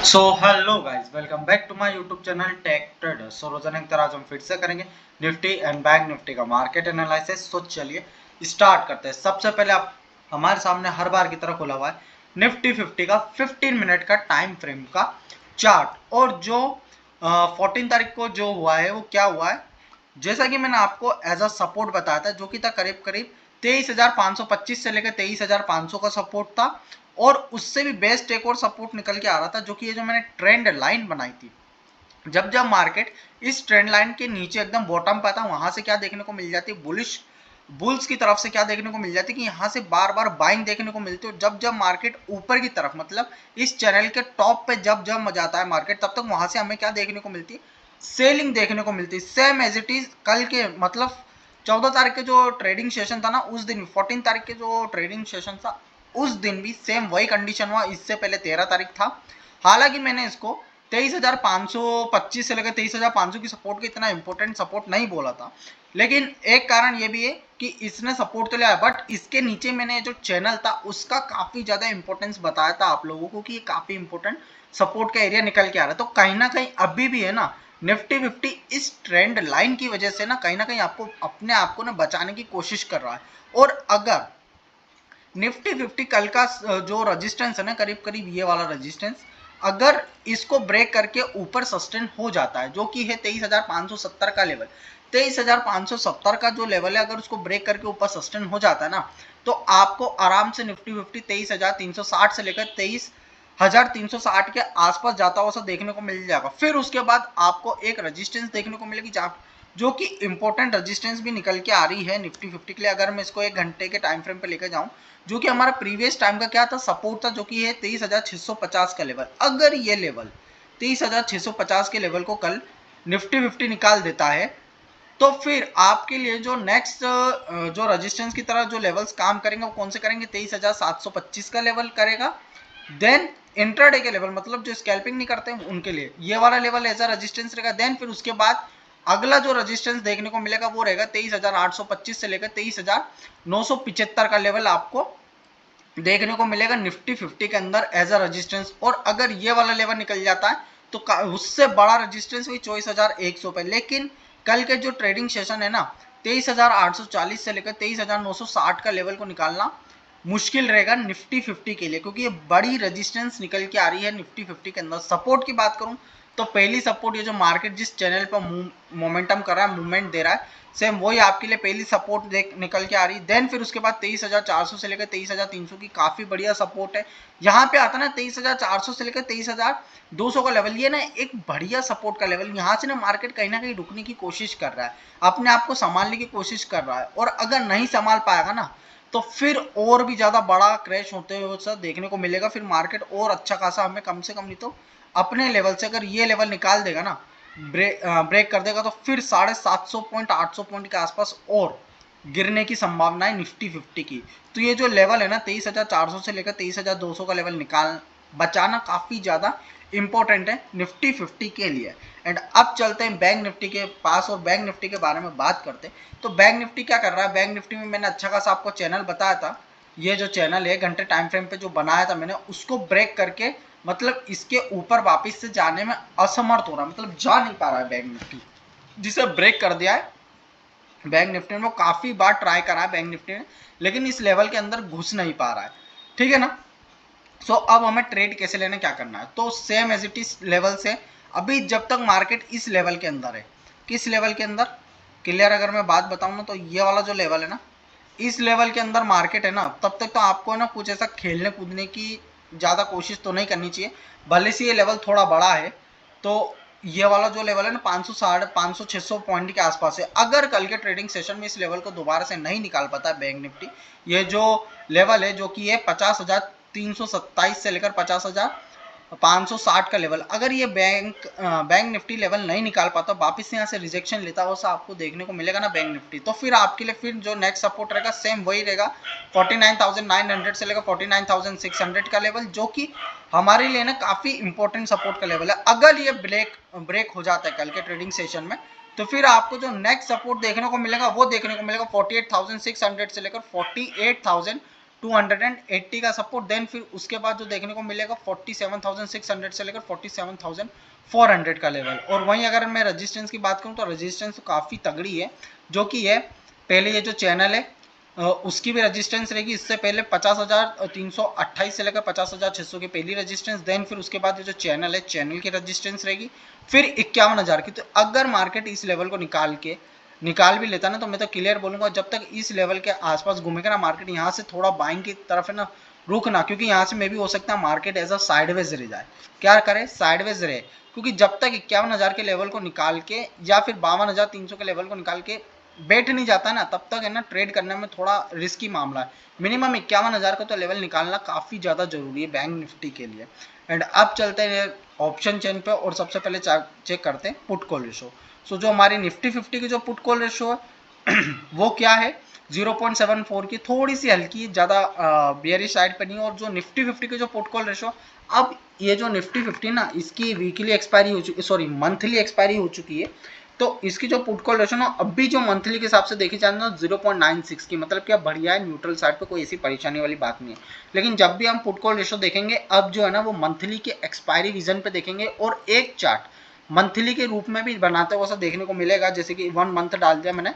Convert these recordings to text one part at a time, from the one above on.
So hello guys, welcome back to my YouTube channel tech trader. So रोजाना की तरह आज हम फिर से करेंगे निफ्टी एंड बैंक निफ्टी का मार्केट एनालिसिस। सो चलिए स्टार्ट करते हैं। सबसे पहले आप हमारे सामने हर बार की तरह खुला हुआ है निफ्टी 50 का 15 मिनट का टाइम फ्रेम का चार्ट। और जो 14 तारीख को जो हुआ है वो क्या हुआ है, जैसा कि मैंने आपको एज अ सपोर्ट बताया था, जो कि था करीब करीब 23,525 से लेकर 23,500 का सपोर्ट था। और उससे भी बेस्ट एक और सपोर्ट निकल के आ रहा था, जो कि ये जो मैंने ट्रेंड लाइन बनाई थी। जब जब मार्केट इस ट्रेंड लाइन के नीचे एकदम बॉटम पर था, वहां से क्या देखने को मिल जाती है, बुलिश बुल्स की तरफ से क्या देखने को मिल जाती है कि यहाँ से बार बार बाइंग देखने को मिलती है। जब जब मार्केट ऊपर की तरफ, मतलब इस चैनल के टॉप पे जब जब जाता है मार्केट, तब तक वहां से हमें क्या देखने को मिलती है, सेलिंग देखने को मिलती है। सेम एज इट इज कल के, मतलब 14 तारीख के जो ट्रेडिंग सेशन था ना, उस दिन 14 तारीख के जो ट्रेडिंग सेशन था उस दिन भी सेम वही कंडीशन हुआ। इससे पहले 13 तारीख था। हालांकि मैंने इसको 23,525 से लेकर 23,500 की सपोर्ट को इतना इंपॉर्टेंट सपोर्ट नहीं बोला था, लेकिन एक कारण ये भी है कि इसने सपोर्ट तो लिया, बट इसके नीचे मैंने जो चैनल था उसका काफी ज्यादा इंपॉर्टेंस बताया था आप लोगों को कि ये काफी इंपॉर्टेंट सपोर्ट का एरिया निकल के आ रहा है। तो कहीं ना कहीं अभी भी है ना, निफ्टी 50 इस ट्रेंड लाइन की वजह से ना कहीं आपको अपने आप को ना बचाने की कोशिश कर रहा है। और अगर निफ्टी 50 कल का जो रेजिस्टेंस है ना, करीब करीब ये वाला रेजिस्टेंस, अगर इसको ब्रेक करके ऊपर सस्टेन हो जाता है, जो कि है 23,570 का लेवल, 23,570 का जो लेवल है, अगर उसको ब्रेक करके ऊपर सस्टेन हो जाता है ना, तो आपको आराम से निफ्टी 50 23,360 से लेकर 23,360 के आसपास जाता हुआ देखने को मिल जाएगा। फिर उसके बाद आपको एक रेजिस्टेंस देखने को मिलेगी, जहाँ जो कि इंपॉर्टेंट रेजिस्टेंस भी निकल के आ रही है निफ्टी 50 के लिए। अगर मैं इसको 1 घंटे के टाइम फ्रेम पे लेकर जाऊं, जो कि हमारा प्रीवियस टाइम का क्या था, सपोर्ट था, जो कि है 23,650 का लेवल। अगर ये लेवल 23,650 के लेवल को कल निफ्टी 50 निकाल देता है, तो फिर आपके लिए जो नेक्स्ट जो रेजिस्टेंस की तरह जो लेवल्स काम करेंगे वो कौन से करेंगे, 23,725 का लेवल करेगा। देन इंट्राडे के लेवल, मतलब जो स्कैल्पिंग नहीं करते हैं उनके लिए ये वाला लेवल एज अ रेजिस्टेंस रहेगा। देन फिर उसके बाद अगला जो रेजिस्टेंस देखने को मिलेगा वो रहेगा 23,825 से लेकर 23,975 का लेवल आपको देखने को मिलेगा निफ्टी 50 के अंदर एज अ रेजिस्टेंस। और अगर ये वाला लेवल निकल जाता है तो उससे बड़ा रेजिस्टेंस भी 24,100 पे। लेकिन कल के जो ट्रेडिंग सेशन है ना, 23,840 से लेकर 23,960 का लेवल को निकालना मुश्किल रहेगा निफ्टी 50 के लिए, क्योंकि ये बड़ी रेजिस्टेंस निकल के आ रही है निफ्टी 50 के अंदर। सपोर्ट की बात करूं तो पहली सपोर्ट, ये जो मार्केट जिस चैनल पर मोमेंटम कर रहा है, मूवमेंट दे रहा है, सेम वही आपके लिए पहली सपोर्ट देख निकल के आ रही है। देन फिर उसके बाद 23,400 से लेकर 23,300 की काफी बढ़िया सपोर्ट है। यहाँ पे आता ना 23,400 से लेकर 23,200 का लेवल, ये ना एक बढ़िया सपोर्ट का लेवल। यहाँ से ना मार्केट कहीं ना कहीं रुकने की कोशिश कर रहा है, अपने आप को संभालने की कोशिश कर रहा है। और अगर नहीं संभाल पाएगा ना, तो फिर और भी ज्यादा बड़ा क्रैश होते हुए सर देखने को मिलेगा। फिर मार्केट और अच्छा खासा हमें कम से कम नहीं तो अपने लेवल से अगर ये लेवल निकाल देगा ना, ब्रेक कर देगा, तो फिर 750 पॉइंट 800 पॉइंट के आसपास और गिरने की संभावना है निफ्टी 50 की। तो ये जो लेवल है ना 23,400 से लेकर 23,200 का लेवल निकाल बचाना काफी ज्यादा इंपॉर्टेंट है निफ्टी 50 के लिए। एंड अब चलते हैं बैंक निफ्टी के पास और बैंक निफ्टी के बारे में बात करते हैं। तो बैंक निफ्टी क्या कर रहा है, बैंक निफ्टी में मैंने अच्छा खासा आपको चैनल बताया था। ये जो चैनल है घंटे टाइम फ्रेम पे जो बनाया था मैंने, उसको ब्रेक करके मतलब इसके ऊपर वापस से जाने में असमर्थ हो रहा है, मतलब जा नहीं पा रहा है बैंक निफ्टी, जिसे ब्रेक कर दिया है बैंक निफ्टी में। वो काफी बार ट्राई करा है बैंक निफ्टी ने, लेकिन इस लेवल के अंदर घुस नहीं पा रहा है। ठीक है ना। सो अब हमें ट्रेड कैसे लेना, क्या करना है, तो same as it is level से अभी जब तक मार्केट इस लेवल के अंदर है, किस लेवल के अंदर, क्लियर अगर मैं बात बताऊं ना, तो ये वाला जो लेवल है ना, इस लेवल के अंदर मार्केट है ना, तब तक तो आपको ना कुछ ऐसा खेलने कूदने की ज्यादा कोशिश तो नहीं करनी चाहिए। भले से ये लेवल थोड़ा बड़ा है, तो ये वाला जो लेवल है ना 560 500 600 पॉइंट के आसपास है। अगर कल के ट्रेडिंग सेशन में इस लेवल को दोबारा से नहीं निकाल पाता है बैंक निफ्टी, ये जो लेवल है जो कि है 50,327 से लेकर 50,560 का लेवल, अगर ये बैंक निफ्टी लेवल नहीं निकाल पाता, वापस यहाँ से रिजेक्शन लेता हुआ आपको देखने को मिलेगा ना बैंक निफ्टी, तो फिर आपके लिए फिर जो नेक्स्ट सपोर्ट रहेगा सेम वही रहेगा 49,900 से लेकर 49,600 का लेवल, जो कि हमारे लिए ना काफी इंपॉर्टेंट सपोर्ट का लेवल है। अगर ये ब्रेक हो जाता है कल के ट्रेडिंग सेशन में, तो फिर आपको जो नेक्स्ट सपोर्ट देखने को मिलेगा वो देखने को मिलेगा 48,600 से लेकर 280 का सपोर्ट, देन फिर उसके बाद जो देखने को मिलेगा 47,600 से लेकर 47,400 का लेवल। और वहीं अगर मैं रेजिस्टेंस की बात करूं तो रेजिस्टेंस तो काफ़ी तगड़ी है, जो कि है पहले ये जो चैनल है उसकी भी रेजिस्टेंस रहेगी। इससे पहले 50,328 से लेकर 50,600 की पहली रेजिस्टेंस, देन फिर उसके बाद ये जो चैनल है चैनल की रेजिस्टेंस रहेगी, फिर 51,000 की। तो अगर मार्केट इस लेवल को निकाल भी लेता ना, तो मैं तो क्लियर बोलूंगा जब तक इस लेवल के आसपास घूमेगा ना मार्केट, यहाँ से थोड़ा बाइंग की तरफ है ना रुकना, क्योंकि यहाँ से मे भी हो सकता है मार्केट एज अ साइडवेज रह जाए। क्या करे, साइडवेज रहे, क्योंकि जब तक 51,000 के लेवल को निकाल के या फिर 52,300 के लेवल को निकाल के बैठ नहीं जाता ना, तब तक है ना ट्रेड करने में थोड़ा रिस्की मामला है। मिनिमम 51,000 का तो लेवल निकालना काफी ज्यादा जरूरी है बैंक निफ्टी के लिए। एंड अब चलते हैं ऑप्शन चेन पे और सबसे पहले चेक करते हैं पुट कॉल रेशो। सो जो हमारी निफ्टी 50 की जो पुट कॉल रेशो है वो क्या है, 0.74 की, थोड़ी सी हल्की, ज्यादा बियरिश साइड पे नहीं। और जो निफ्टी 50 की जो पुट कॉल रेशो, अब ये जो निफ्टी 50 ना, इसकी वीकली एक्सपायरी हो चुकी, सॉरी मंथली एक्सपायरी हो चुकी है, तो इसकी जो पुट कॉल रेशो ना अभी जो मंथली के हिसाब से देखी जाए ना 0.96 की, मतलब क्या बढ़िया है, न्यूट्रल साइड पे, कोई ऐसी परेशानी वाली बात नहीं है। लेकिन जब भी हम पुट कॉल रेशो देखेंगे अब जो है ना वो मंथली के एक्सपायरी रीजन पे देखेंगे, और एक चार्ट मंथली के रूप में भी बनाते हुए ऐसा देखने को मिलेगा। जैसे कि 1 मंथ डाल दिया मैंने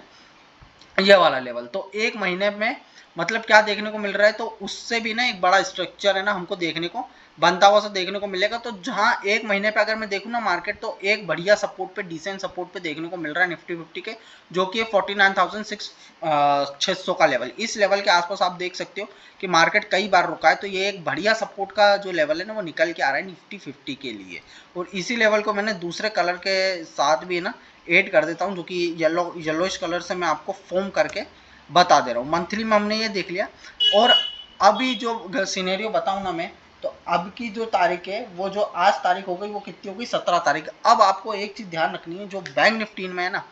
ये वाला लेवल, तो एक महीने में मतलब क्या देखने को मिल रहा है, तो उससे भी ना एक बड़ा स्ट्रक्चर है ना हमको देखने को बनता हुआ सा देखने को मिलेगा। तो जहां एक महीने पे अगर मैं देखूं ना मार्केट, तो एक बढ़िया सपोर्ट पे, डिसेंट सपोर्ट पे देखने को मिल रहा है निफ्टी 50 के, जो कि 49,600 का लेवल। इस लेवल के आसपास आप देख सकते हो कि मार्केट कई बार रुका है, तो ये एक बढ़िया सपोर्ट का जो लेवल है ना वो निकल के आ रहा है निफ्टी 50 के लिए। और इसी लेवल को मैंने दूसरे कलर के साथ भी ना ऐड कर देता हूँ, जो कि येलोइश कलर से मैं आपको फॉर्म करके बता दे रहा हूँ। मंथली में हमने ये देख लिया। और अभी जो सिनेरियो बताऊँ ना मैं, तो अब की जो तारीख है, वो जो आज तारीख हो गई वो कितनी हो गई, 17 तारीख। अब आपको एक चीज ध्यान रखनी है, जो बैंक निफ्टी में है ना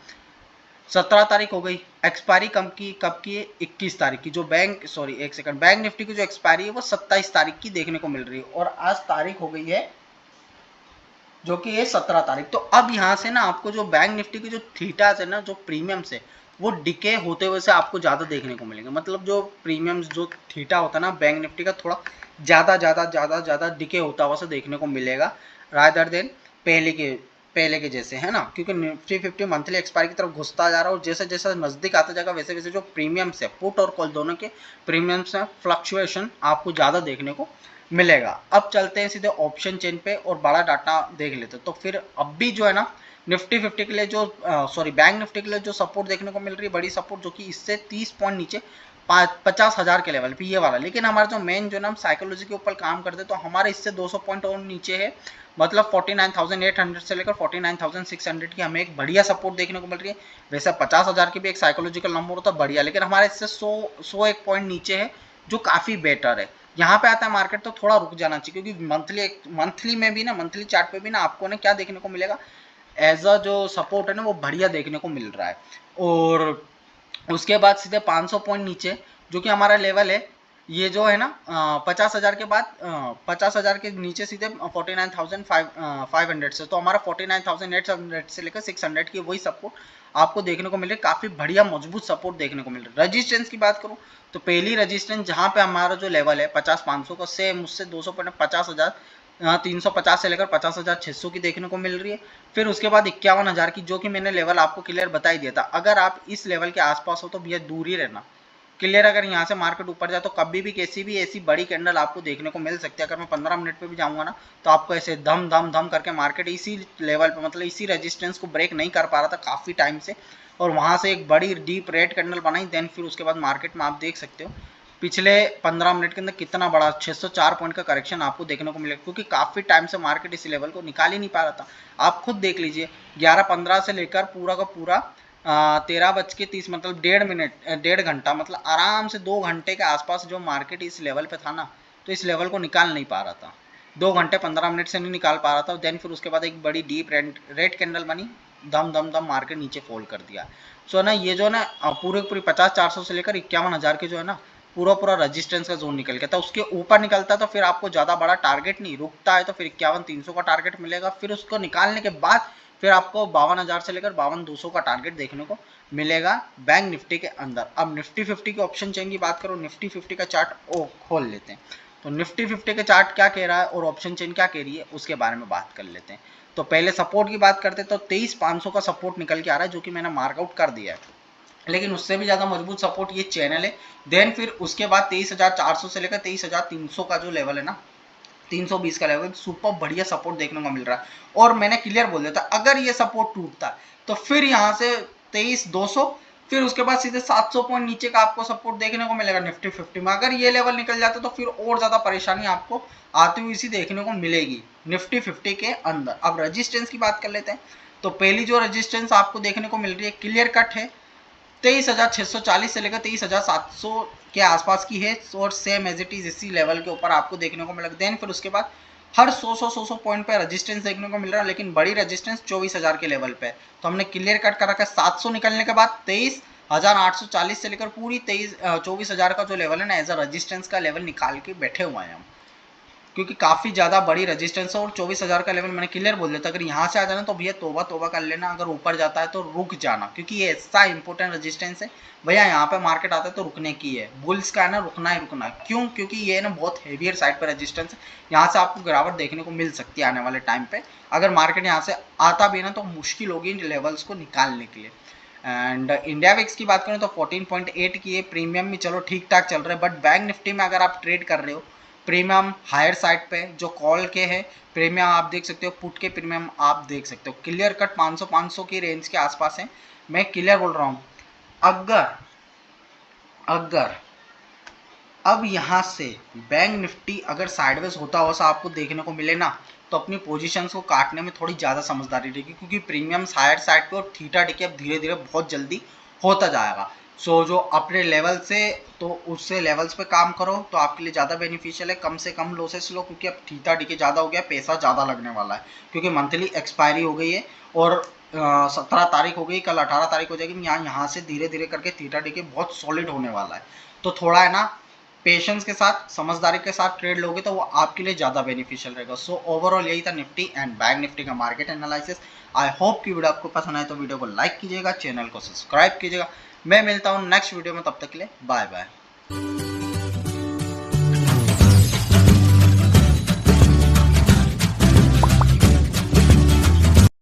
17 तारीख हो गई, एक्सपायरी कब की है, 21 तारीख की। जो बैंक, सॉरी एक सेकंड, बैंक निफ्टी की जो एक्सपायरी है वो 27 तारीख की देखने को मिल रही है, और आज तारीख हो गई है जो कि है 17 तारीख। तो अब यहाँ से ना आपको जो बैंक निफ्टी की जो थीटास है ना, जो प्रीमियम्स है, वो डिके होते हुए से आपको ज्यादा देखने को मिलेंगे। मतलब जो प्रीमियम्स, जो थीटा होता है ना बैंक निफ्टी का, थोड़ा ज्यादा डिके होता हुआ से देखने को मिलेगा, रादर देन पहले के जैसे, है ना। क्योंकि निफ्टी 50 मंथली एक्सपायरी की तरफ घुसता जा रहा है, और जैसे जैसे नजदीक आता जाएगा वैसे वैसे जो प्रीमियम्स है, पुट और कॉल दोनों के प्रीमियम्स में फ्लक्चुएशन आपको ज्यादा देखने को मिलेगा। अब चलते हैं सीधे ऑप्शन चेन पे और बड़ा डाटा देख लेते हैं। तो फिर अब भी जो है ना निफ्टी 50 के लिए जो, सॉरी बैंक निफ्टी के लिए जो सपोर्ट देखने को मिल रही है, बड़ी सपोर्ट, जो कि इससे 30 पॉइंट नीचे 50,000 के लेवल पे ये वाला। लेकिन हमारा जो मेन जो ना हम साइकोलॉजी के ऊपर काम करते हैं, तो हमारे इससे 200 पॉइंट और नीचे है, मतलब 49,800 से लेकर 49,600 की हमें एक बढ़िया सपोर्ट देखने को मिल रही है। वैसे 50,000 की भी एक साइकोलॉजिकल नंबर होता है बढ़िया, लेकिन हमारे इससे 100 एक पॉइंट नीचे है, जो काफी बेटर है। यहाँ पे आता है मार्केट तो थोड़ा रुक जाना चाहिए, क्योंकि मंथली में भी ना, मंथली चार्ट पे भी ना आपको ना क्या देखने को मिलेगा, एज अ जो सपोर्ट है ना वो बढ़िया देखने को मिल रहा है। और उसके बाद सीधे 500 पॉइंट नीचे जो कि हमारा लेवल है, ये जो है ना 50,000 के बाद 50,000 के नीचे सीधे 49,500 से, तो हमारा 49,800 से लेकर 600 की वही सपोर्ट आपको देखने को मिल रही है। काफी बढ़िया मजबूत सपोर्ट देखने को मिल रहा है। रेजिस्टेंस की बात करूं तो पहली रेजिस्टेंस जहां पे हमारा जो लेवल है 50,500 का, सेम उससे 200 पॉइंट 50,350 से लेकर 50,600 की देखने को मिल रही है। फिर उसके बाद 51,000 की, जो कि मैंने लेवल आपको क्लियर बता ही दिया था। अगर आप इस लेवल के आसपास हो तो भैया दूर ही रहना क्लियर। अगर यहाँ से मार्केट ऊपर जाए तो कभी भी कैसी भी ऐसी बड़ी कैंडल आपको देखने को मिल सकती है। अगर मैं 15 मिनट पे भी जाऊंगा ना, तो आपको ऐसे धम धम धम करके मार्केट इसी लेवल पे, मतलब इसी रेजिस्टेंस को ब्रेक नहीं कर पा रहा था काफी टाइम से, और वहां से एक बड़ी डीप रेड कैंडल बनाई। देन फिर उसके बाद मार्केट में आप देख सकते हो पिछले 15 मिनट के अंदर कितना बड़ा 604 पॉइंट का करेक्शन आपको देखने को मिलेगा, क्योंकि काफी टाइम से मार्केट इस लेवल को निकाल ही नहीं पा रहा था। आप खुद देख लीजिए 11:15 से लेकर पूरा का पूरा 13:30, मतलब 1.5 घंटा, मतलब आराम से 2 घंटे के आसपास जो मार्केट इस लेवल पे था ना, तो इस लेवल को निकाल नहीं पा रहा था। 2 घंटे 15 मिनट से नहीं निकाल पा रहा था। देन फिर उसके बाद एक बड़ी डीप रेड कैंडल बनी, दम दम दम मार्केट नीचे फोल्ड कर दिया। सो ना ये जो ना पूरे पूरी 50,400 से लेकर 51,000 के जो है ना पूरा रेजिस्टेंस का जोन निकल गया था। उसके ऊपर निकलता तो फिर आपको ज्यादा बड़ा टारगेट नहीं, रुकता है तो फिर 51,300 का टारगेट मिलेगा। फिर उसको निकालने के बाद फिर आपको 52,000 से लेकर 52,200 का टारगेट देखने को मिलेगा बैंक निफ्टी के अंदर। अब निफ्टी 50 के ऑप्शन चेन की बात करो, निफ्टी 50 का चार्ट खोल लेते हैं। तो निफ्टी 50 के चार्ट क्या कह रहा है और ऑप्शन चेन क्या कह रही है उसके बारे में बात कर लेते हैं। तो पहले सपोर्ट की बात करते हैं, तो 23,500 का सपोर्ट निकल के आ रहा है, जो कि मैंने मार्कआउट कर दिया है, लेकिन उससे भी ज्यादा मजबूत सपोर्ट ये चैनल है। देन फिर उसके बाद 23,400 से लेकर 23,300 का जो लेवल है ना, 320 का लेवल, सुपर बढ़िया सपोर्ट देखने को मिल रहा है। और मैंने क्लियर बोल दिया था अगर ये सपोर्ट टूटता है तो फिर यहाँ से 23,200, फिर उसके बाद सीधे 700 पॉइंट नीचे का आपको सपोर्ट देखने को मिलेगा निफ्टी 50 में। अगर ये लेवल निकल जाता तो फिर और ज्यादा परेशानी आपको आती हुई सी देखने को मिलेगी निफ्टी 50 के अंदर। अब रेजिस्टेंस की बात कर लेते हैं। तो पहली जो रेजिस्टेंस आपको देखने को मिल रही है क्लियर कट है, 23,640 से लेकर 23,700 के आसपास की है, और सेम एज इट इज इसी लेवल के ऊपर आपको देखने को मिलेगा। देन फिर उसके बाद हर 100 पॉइंट पे रेजिस्टेंस देखने को मिल रहा है, लेकिन बड़ी रेजिस्टेंस 24,000 के लेवल पे। तो हमने क्लियर कट कर रखा है 700 निकलने के बाद 23,840 से लेकर पूरी 24,000 का जो लेवल है ना, एज अ रेजिस्टेंस का लेवल निकाल के बैठे हुए हैं हम, क्योंकि काफी ज्यादा बड़ी रेजिस्टेंस है। और 24,000 का लेवल मैंने क्लियर बोल दिया था, अगर यहाँ से आ जाना तो भैया तोबा तोबा कर लेना, अगर ऊपर जाता है तो रुक जाना, क्योंकि ये ऐसा इंपॉर्टेंट रेजिस्टेंस है भैया। यहाँ पे मार्केट आता है तो रुकने की है, बुल्स का है ना, रुकना ही रुकना। क्यों? क्योंकि ये ना बहुत हेवियर साइड पर रेजिस्टेंस है, यहाँ से आपको गिरावट देखने को मिल सकती है आने वाले टाइम पे। अगर मार्केट यहाँ से आता भी ना तो मुश्किल होगी इन लेवल्स को निकालने के लिए। एंड इंडिया विक्स की बात करें तो 14.8 की है, प्रीमियम भी चलो ठीक ठाक चल रहा है, बट बैंक निफ्टी में अगर आप ट्रेड कर रहे हो प्रीमियम हायर साइड पे, जो कॉल के है प्रीमियम आप देख सकते हो, पुट के प्रीमियम आप देख सकते हो, क्लियर कट 500 की रेंज के आसपास है। मैं क्लियर बोल रहा हूँ, अगर अगर अब यहाँ से बैंक निफ्टी अगर साइडवेज होता हो सा आपको देखने को मिले ना, तो अपनी पोजीशंस को काटने में थोड़ी ज़्यादा समझदारी रहेगी, क्योंकि प्रीमियम्स हायर साइड पे और थीटा डिके अब धीरे धीरे बहुत जल्दी होता जाएगा। सो जो अपने लेवल से, तो उससे लेवल्स पे काम करो तो आपके लिए ज़्यादा बेनिफिशियल है, कम से कम लॉसेस लो, क्योंकि अब थीटा डिके ज़्यादा हो गया, पैसा ज़्यादा लगने वाला है, क्योंकि मंथली एक्सपायरी हो गई है और 17 तारीख हो गई, कल 18 तारीख हो जाएगी। यहाँ से धीरे धीरे करके थीटा डिके बहुत सॉलिड होने वाला है। तो थोड़ा है ना पेशेंस के साथ, समझदारी के साथ ट्रेड लोगे तो वो आपके लिए ज़्यादा बेनिफिशियल रहेगा। सो ओवरऑल यही था निफ्टी एंड बैंक निफ्टी का मार्केट एनालिसिस। आई होप कि वीडियो आपको पसंद आए तो वीडियो को लाइक कीजिएगा, चैनल को सब्सक्राइब कीजिएगा। मैं मिलता हूँ नेक्स्ट वीडियो में, तब तक के लिए बाय बाय।